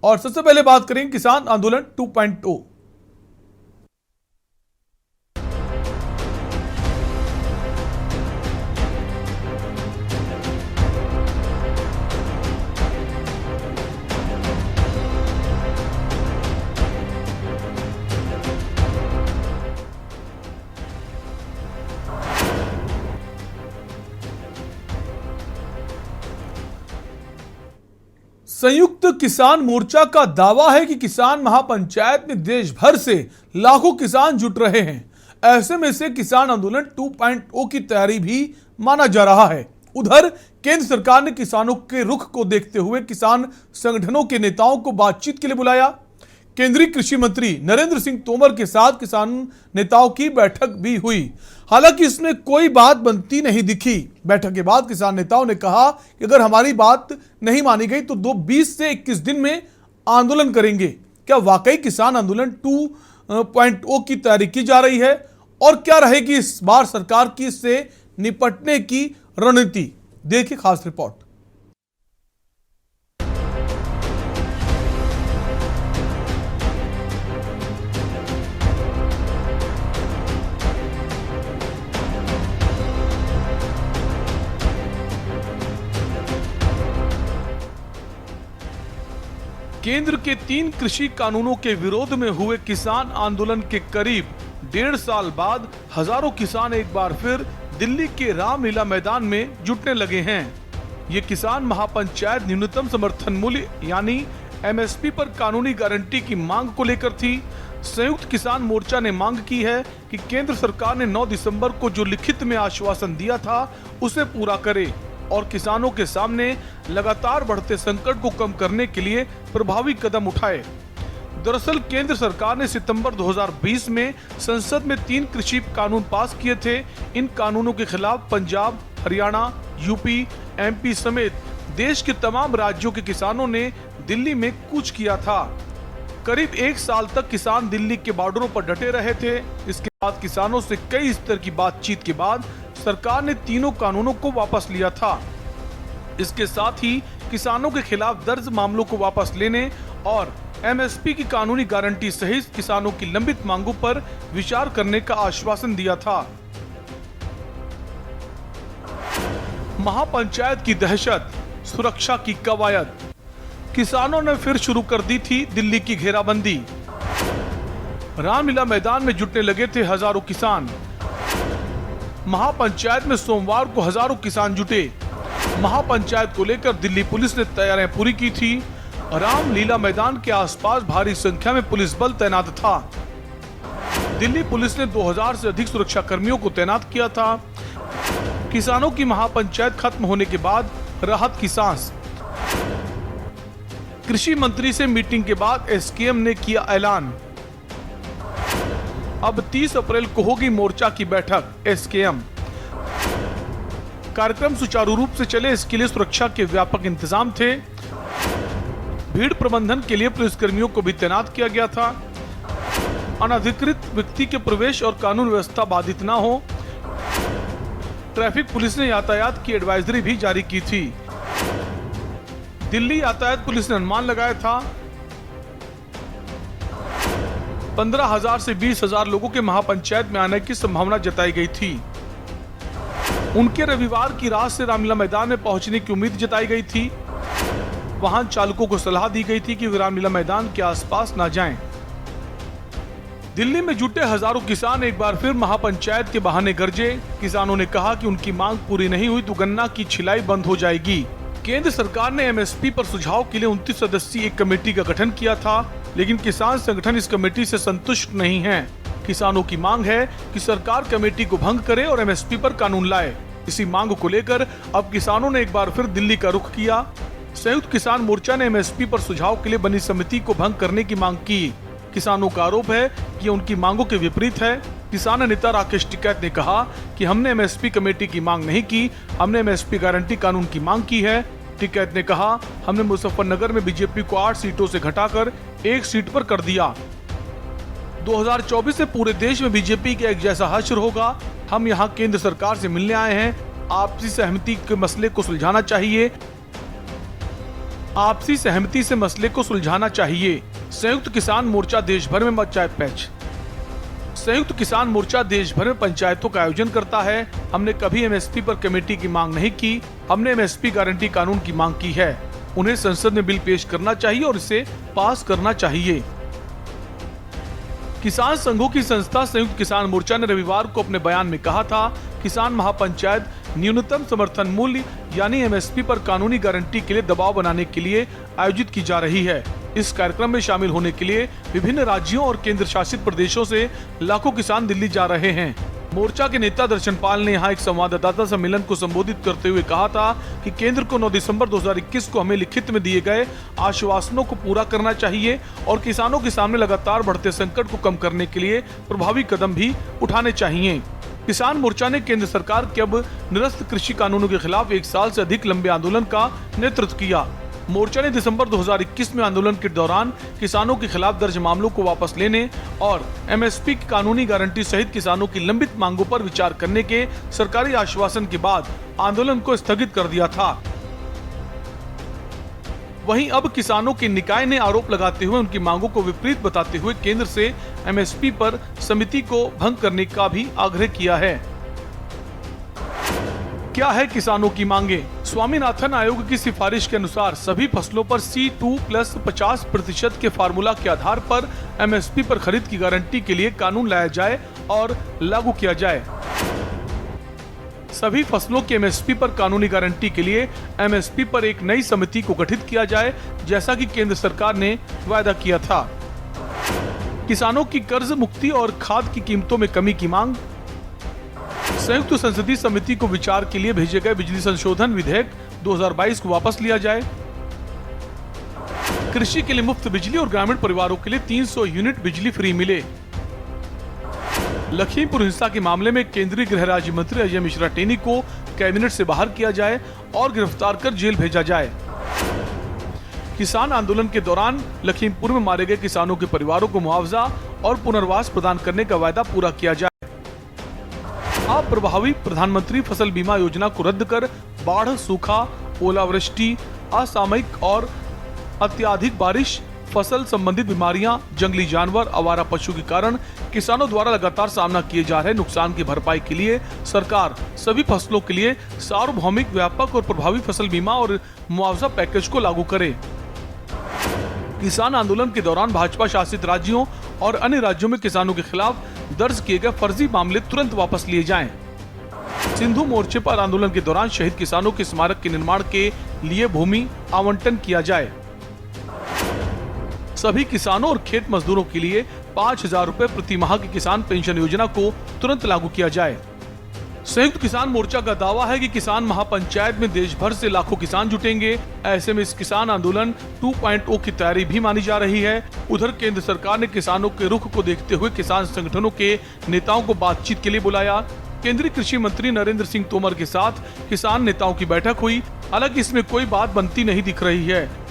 और सबसे पहले बात करेंगे किसान आंदोलन 2.0। संयुक्त किसान मोर्चा का दावा है कि किसान महापंचायत में देश भर से लाखों किसान जुट रहे हैं। ऐसे में से किसान आंदोलन 2.0 की तैयारी भी माना जा रहा है। उधर केंद्र सरकार ने किसानों के रुख को देखते हुए किसान संगठनों के नेताओं को बातचीत के लिए बुलाया। केंद्रीय कृषि मंत्री नरेंद्र सिंह तोमर के साथ किसान नेताओं की बैठक भी हुई। हालांकि इसमें कोई बात बनती नहीं दिखी। बैठक के बाद किसान नेताओं ने कहा कि अगर हमारी बात नहीं मानी गई तो 20 से 21 दिन में आंदोलन करेंगे। क्या वाकई किसान आंदोलन 2.0 की तैयारी की जा रही है और क्या रहेगी इस बार सरकार की इससे निपटने की रणनीति? देखिए खास रिपोर्ट। केंद्र के 3 कृषि कानूनों के विरोध में हुए किसान आंदोलन के करीब 1.5 साल बाद हजारों किसान एक बार फिर दिल्ली के रामलीला मैदान में जुटने लगे हैं। ये किसान महापंचायत न्यूनतम समर्थन मूल्य यानी MSP पर कानूनी गारंटी की मांग को लेकर थी। संयुक्त किसान मोर्चा ने मांग की है कि केंद्र सरकार ने 9 दिसंबर को जो लिखित में आश्वासन दिया था उसे पूरा करे और किसानों के सामने लगातार बढ़ते संकट को कम करने के लिए प्रभावी कदम उठाए। दरअसल केंद्र सरकार ने सितंबर 2020 में संसद में 3 कृषि कानून पास किए थे। इन कानूनों के खिलाफ पंजाब, हरियाणा, यूपी, MP समेत देश के तमाम राज्यों के किसानों ने दिल्ली में कूच किया था। करीब 1 साल तक किसान दिल्ली के बॉर्डरों पर डटे रहे थे। इसके बाद किसानों से कई स्तर की बातचीत के बाद सरकार ने तीनों कानूनों को वापस लिया था। इसके साथ ही किसानों के खिलाफ दर्ज मामलों को वापस लेने और MSP की कानूनी गारंटी सहित किसानों की लंबित मांगों पर विचार करने का आश्वासन दिया था। महापंचायत की दहशत, सुरक्षा की कवायद। किसानों ने फिर शुरू कर दी थी दिल्ली की घेराबंदी। रामलीला मैदान में जुटने लगे थे हजारों किसान। महापंचायत में सोमवार को हजारों किसान जुटे। महापंचायत को लेकर दिल्ली पुलिस ने तैयारियां पूरी की थी। रामलीला मैदान के आसपास भारी संख्या में पुलिस बल तैनात था। दिल्ली पुलिस ने 2000 से अधिक सुरक्षा कर्मियों को तैनात किया था। किसानों की महापंचायत खत्म होने के बाद राहत की सांस। कृषि मंत्री से मीटिंग के बाद SKM ने किया ऐलान। अब 30 अप्रैल को होगी मोर्चा की बैठक। SKM कार्यक्रम सुचारू रूप से चले इसके लिए सुरक्षा के व्यापक इंतजाम थे। भीड़ प्रबंधन के लिए पुलिसकर्मियों को भी तैनात किया गया था। अनधिकृत व्यक्ति के प्रवेश और कानून व्यवस्था बाधित न हो, ट्रैफिक पुलिस ने यातायात की एडवाइजरी भी जारी की थी। दिल्ली यातायात पुलिस ने अनुमान लगाया था 15,000 से 20,000 लोगों के महापंचायत में आने की संभावना जताई गई थी। उनके रविवार की रात से रामलीला मैदान में पहुंचने की उम्मीद जताई गई थी। वाहन चालकों को सलाह दी गई थी कि वे रामलीला मैदान के आसपास न जाएं। दिल्ली में जुटे हजारों किसान एक बार फिर महापंचायत के बहाने गरजे। किसानों ने कहा कि उनकी मांग पूरी नहीं हुई तो गन्ना की छिलाई बंद हो जाएगी। केंद्र सरकार ने MSP पर सुझाव के लिए 29 सदस्यीय एक कमेटी का गठन किया था, लेकिन किसान संगठन इस कमेटी से संतुष्ट नहीं हैं। किसानों की मांग है कि सरकार कमेटी को भंग करे और MSP पर कानून लाए। इसी मांग को लेकर अब किसानों ने एक बार फिर दिल्ली का रुख किया। संयुक्त किसान मोर्चा ने MSP पर सुझाव के लिए बनी समिति को भंग करने की मांग की। किसानों का आरोप है कि उनकी मांगों के विपरीत है। किसान नेता राकेश टिकैत ने कहा कि हमने MSP कमेटी की मांग नहीं की, हमने MSP गारंटी कानून की मांग की है। टिकैत ने कहा, हमने मुजफ्फरनगर में बीजेपी को 8 सीटों से घटाकर 1 सीट पर कर दिया। 2024 से पूरे देश में बीजेपी का एक जैसा हश्र होगा। हम यहाँ केंद्र सरकार से मिलने आए हैं। आपसी सहमति के मसले को सुलझाना चाहिए। आपसी सहमति से मसले को सुलझाना चाहिए। संयुक्त किसान मोर्चा देश भर में मचाए पैच। संयुक्त किसान मोर्चा देश भर में पंचायतों का आयोजन करता है। हमने कभी एमएसपी पर कमेटी की मांग नहीं की, हमने एमएसपी गारंटी कानून की मांग की है। उन्हें संसद में बिल पेश करना चाहिए और इसे पास करना चाहिए। किसान संघों की संस्था संयुक्त किसान मोर्चा ने रविवार को अपने बयान में कहा था, किसान महापंचायत न्यूनतम समर्थन मूल्य यानी एमएसपी पर कानूनी गारंटी के लिए दबाव बनाने के लिए आयोजित की जा रही है। इस कार्यक्रम में शामिल होने के लिए विभिन्न राज्यों और केंद्र शासित प्रदेशों से लाखों किसान दिल्ली जा रहे हैं। मोर्चा के नेता दर्शन पाल ने यहाँ एक संवाददाता सम्मेलन को संबोधित करते हुए कहा था कि केंद्र को 9 दिसंबर 2021 को हमें लिखित में दिए गए आश्वासनों को पूरा करना चाहिए और किसानों के सामने लगातार बढ़ते संकट को कम करने के लिए प्रभावी कदम भी उठाने चाहिए। किसान मोर्चा ने केंद्र सरकार के अब निरस्त कृषि कानूनों के खिलाफ 1 साल से अधिक लंबे आंदोलन का नेतृत्व किया। मोर्चा ने दिसंबर 2021 में आंदोलन के दौरान किसानों के खिलाफ दर्ज मामलों को वापस लेने और एमएसपी की कानूनी गारंटी सहित किसानों की लंबित मांगों पर विचार करने के सरकारी आश्वासन के बाद आंदोलन को स्थगित कर दिया था। वहीं अब किसानों के निकाय ने आरोप लगाते हुए उनकी मांगों को विपरीत बताते हुए केंद्र से एमएसपी पर समिति को भंग करने का भी आग्रह किया है। क्या है किसानों की मांगे? स्वामीनाथन आयोग की सिफारिश के अनुसार सभी फसलों पर C2+50% के फार्मूला के आधार पर एमएसपी पर खरीद की गारंटी के लिए कानून लाया जाए और लागू किया जाए। सभी फसलों के एमएसपी पर कानूनी गारंटी के लिए एमएसपी पर एक नई समिति को गठित किया जाए, जैसा कि केंद्र सरकार ने वायदा किया था। किसानों की कर्ज मुक्ति और खाद की कीमतों में कमी की मांग। संयुक्त संसदीय समिति को विचार के लिए भेजे गए बिजली संशोधन विधेयक 2022 को वापस लिया जाए। कृषि के लिए मुफ्त बिजली और ग्रामीण परिवारों के लिए 300 यूनिट बिजली फ्री मिले। लखीमपुर हिंसा के मामले में केंद्रीय गृह राज्य मंत्री अजय मिश्रा टेनी को कैबिनेट से बाहर किया जाए और गिरफ्तार कर जेल भेजा जाए। किसान आंदोलन के दौरान लखीमपुर में मारे गए किसानों के परिवारों को मुआवजा और पुनर्वास प्रदान करने का वायदा पूरा किया जाए। अप्रभावी प्रधानमंत्री फसल बीमा योजना को रद्द कर बाढ़, सूखा, ओलावृष्टि, असामयिक और अत्यधिक बारिश, फसल संबंधित बीमारियां, जंगली जानवर, आवारा पशु के कारण किसानों द्वारा लगातार सामना किए जा रहे नुकसान की भरपाई के लिए सरकार सभी फसलों के लिए सार्वभौमिक, व्यापक और प्रभावी फसल बीमा और मुआवजा पैकेज को लागू करे। किसान आंदोलन के दौरान भाजपा शासित राज्यों और अन्य राज्यों में किसानों के खिलाफ दर्ज किए गए फर्जी मामले तुरंत वापस लिए जाएं। सिंधु मोर्चे पर आंदोलन के दौरान शहीद किसानों के स्मारक के निर्माण के लिए भूमि आवंटन किया जाए। सभी किसानों और खेत मजदूरों के लिए 5,000 रुपए प्रति माह की किसान पेंशन योजना को तुरंत लागू किया जाए। संयुक्त किसान मोर्चा का दावा है कि किसान महापंचायत में देश भर से लाखों किसान जुटेंगे। ऐसे में इस किसान आंदोलन 2.0 की तैयारी भी मानी जा रही है। उधर केंद्र सरकार ने किसानों के रुख को देखते हुए किसान संगठनों के नेताओं को बातचीत के लिए बुलाया। केंद्रीय कृषि मंत्री नरेंद्र सिंह तोमर के साथ किसान नेताओं की बैठक हुई। हालांकि इसमें कोई बात बनती नहीं दिख रही है।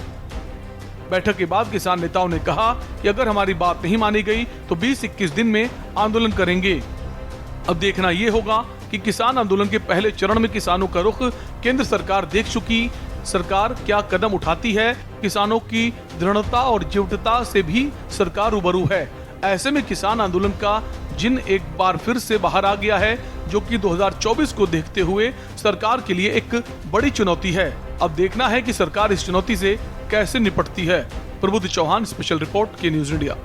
बैठक के बाद किसान नेताओं ने कहा कि अगर हमारी बात नहीं मानी गई तो 20-21 दिन में आंदोलन करेंगे। अब देखना ये होगा कि किसान आंदोलन के पहले चरण में किसानों का रुख केंद्र सरकार देख चुकी। सरकार क्या कदम उठाती है? किसानों की दृढ़ता और जीवटता से भी सरकार रूबरू है। ऐसे में किसान आंदोलन का जिन एक बार फिर से बाहर आ गया है, जो कि 2024 को देखते हुए सरकार के लिए एक बड़ी चुनौती है। अब देखना है कि सरकार इस चुनौती से कैसे निपटती है। प्रबुद्ध चौहान, स्पेशल रिपोर्ट के न्यूज इंडिया।